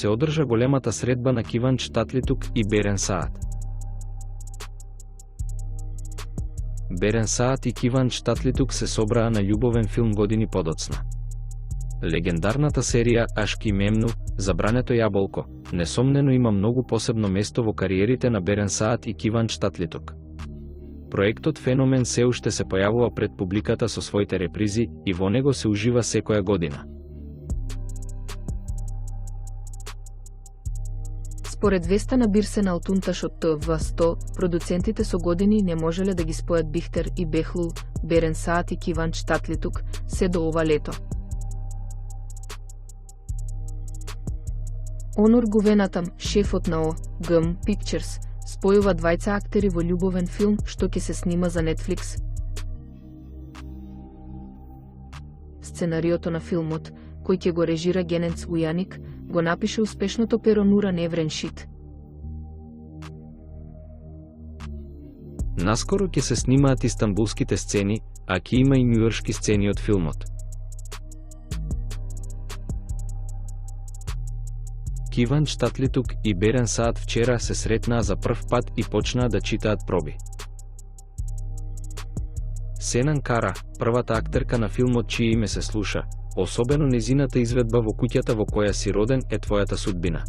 се одржа големата средба на Киван Штатлитук и Берен Саат. Берен Саат и Киван Штатлитук се собраа на љубовен филм години подоцна. Легендарната серија Ашки Мемну, Забрането јаболко, несомнено има многу посебно место во кариерите на Берен Саат и Киван Штатлитук. Проектот Феномен се уште се појавува пред публиката со своите репризи и во него се ужива секоја година. Според веста на Бирсен Алтунташ од ТВ100, продуцентите со години не можеле да ги спојат Бихтер и Бехлул, Берен Саат и Киван Штатлитук, се до ова лето. Онор Гувенатам, шефот на ОГМ Pictures, спојува двајца актери во љубовен филм што ќе се снима за Netflix. Сценариото на филмот, кој ќе го режира Генец Ујаник, го напише успешното перо Нура Невреншит. Наскоро ќе се снимаат истанбулските сцени, а ќе има и њујоршки сцени од филмот. Киван Штатлитук и Берен Саат вчера се сретнаа за прв пат и почнаа да читаат проби. Сенан Кара, првата актерка на филмот чие име се слуша, особено незината изведба во Куќата во која си роден е твојата судбина.